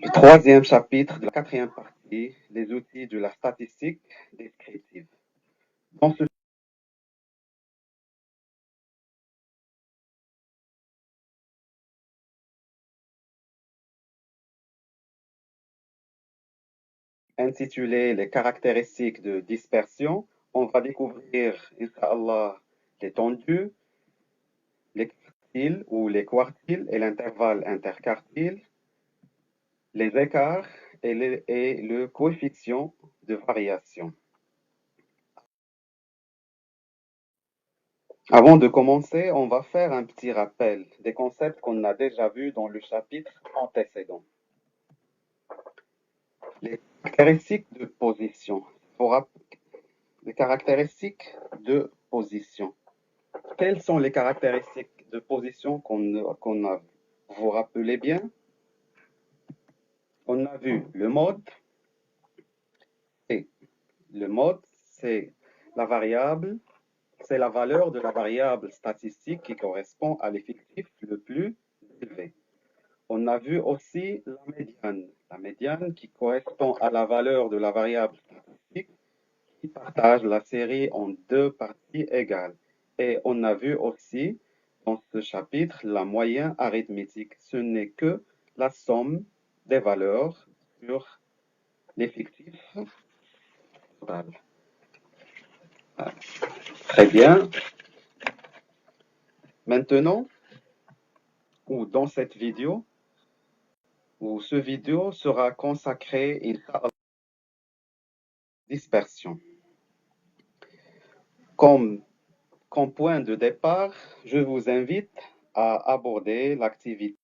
Le troisième chapitre de la quatrième partie, les outils de la statistique descriptive. Dans ce intitulé Les caractéristiques de dispersion, on va découvrir, Inch'Allah, l'étendue, les quartiles ou les quartiles et l'intervalle interquartile, les écarts et le coefficient de variation. Avant de commencer, on va faire un petit rappel des concepts qu'on a déjà vus dans le chapitre antécédent. Les caractéristiques de position. Les caractéristiques de position. Quelles sont les caractéristiques de position qu'on a? Vous vous rappelez bien? On a vu le mode, et le mode, c'est la variable, c'est la valeur de la variable statistique qui correspond à l'effectif le plus élevé. On a vu aussi la médiane qui correspond à la valeur de la variable statistique qui partage la série en deux parties égales. Et on a vu aussi dans ce chapitre la moyenne arithmétique. Ce n'est que la somme des valeurs sur l'effectif total. Très bien. Maintenant, ou dans cette vidéo, ou ce vidéo sera consacré à la dispersion. Comme point de départ, je vous invite à aborder l'activité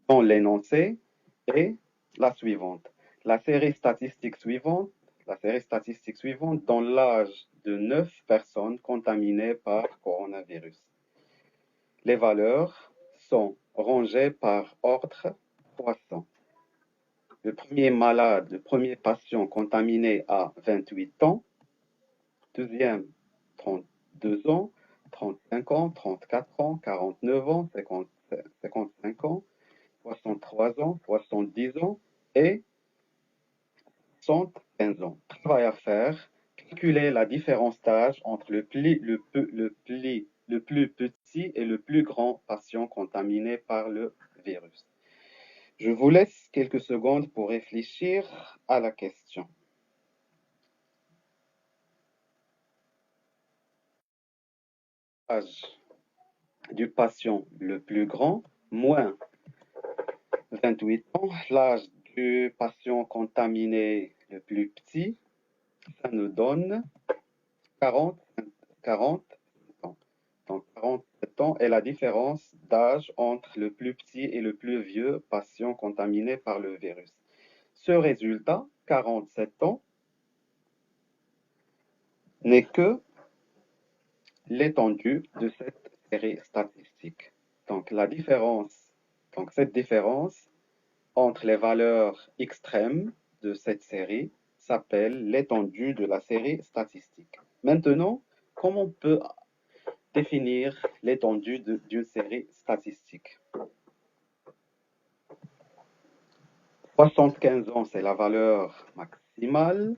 dans l'énoncé et la suivante. La série statistique suivante dans l'âge de 9 personnes contaminées par coronavirus. Les valeurs sont rangées par ordre croissant. Le premier malade, le premier patient contaminé a 28 ans, deuxième 32 ans, 35 ans, 34 ans, 49 ans, 55 ans, 63 ans, 70 ans et 75 ans. Travail à faire, calculer la différence d'âge entre le plus petit et le plus grand patient contaminé par le virus. Je vous laisse quelques secondes pour réfléchir à la question. L'âge du patient le plus grand, moins 28 ans. L'âge du patient contaminé le plus petit, ça nous donne 40 ans. Donc 47 ans est la différence d'âge entre le plus petit et le plus vieux patient contaminé par le virus. Ce résultat, 47 ans, n'est que l'étendue de cette série statistique. Donc cette différence entre les valeurs extrêmes de cette série s'appelle l'étendue de la série statistique. Maintenant, comment on peut définir l'étendue d'une série statistique? 75 ans, c'est la valeur maximale.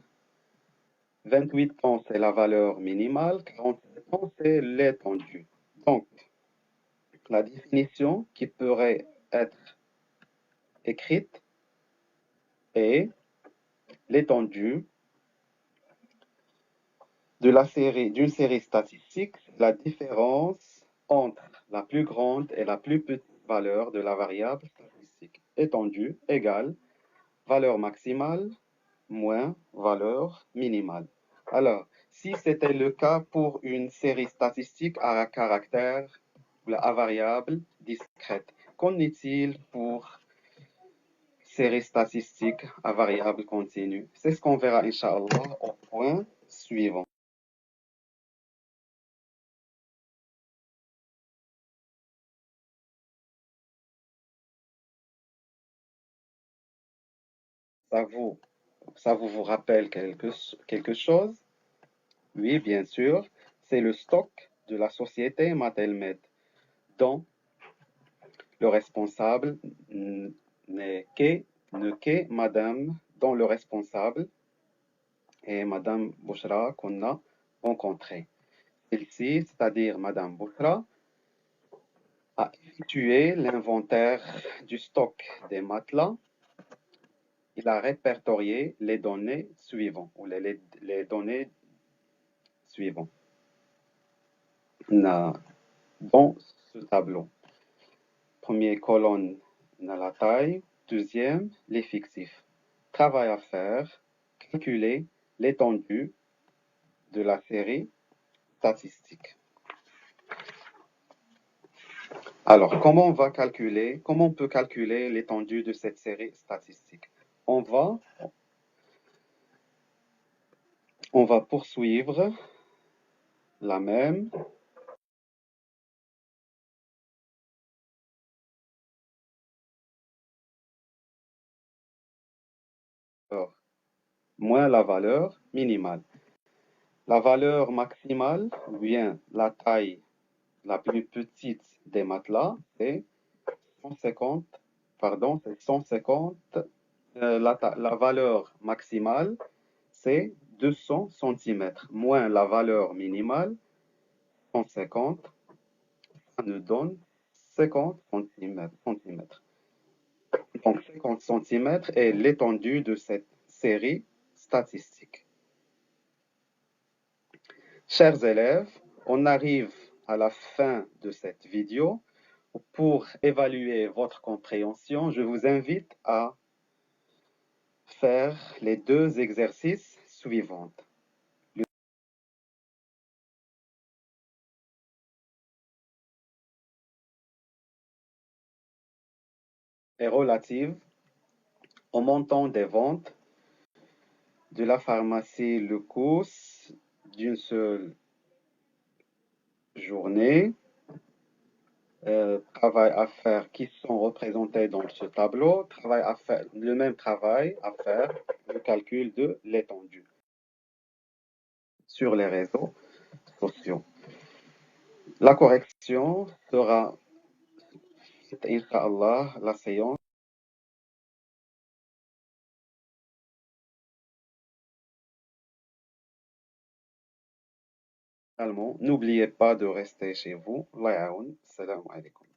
28 ans, c'est la valeur minimale. 47 ans, c'est l'étendue. Donc, la définition qui pourrait être écrite est l'étendue d'une série statistique, la différence entre la plus grande et la plus petite valeur de la variable statistique. Étendue égale valeur maximale moins valeur minimale. Alors, si c'était le cas pour une série statistique à caractère ou à variable discrète, qu'en est-il pour série statistique à variable continue? C'est ce qu'on verra, Inch'Allah, au point suivant. À vous Ça vous rappelle quelque chose? Oui, bien sûr, c'est le stock de la société Matelmed, dont le responsable n'est que Madame, dont le responsable est Madame Bouchra qu'on a rencontrée. Celle-ci, c'est-à-dire Madame Bouchra, a effectué l'inventaire du stock des matelas. Il a répertorié les données suivantes, ou les données suivantes dans ce tableau. Première colonne, on a la taille. Deuxième, l'effectif. Travail à faire, calculer l'étendue de la série statistique. Alors, comment on peut calculer l'étendue de cette série statistique? On va poursuivre la même. Alors, moins la valeur minimale. La valeur maximale, ou bien la taille la plus petite des matelas, c'est 150, c'est 150. La valeur maximale, c'est 200 cm, moins la valeur minimale, 150, ça nous donne 50 cm. Donc 50 cm est l'étendue de cette série statistique. Chers élèves, on arrive à la fin de cette vidéo. Pour évaluer votre compréhension, je vous invite à faire les deux exercices suivants. Est relative au montant des ventes de la pharmacie Le Cous d'une seule journée. Travail à faire qui sont représentés dans ce tableau. Le même travail à faire, le calcul de l'étendue sur les réseaux sociaux. La correction sera, Inch'Allah, la séance. N'oubliez pas de rester chez vous. Allah yaoun. Salam alaikum.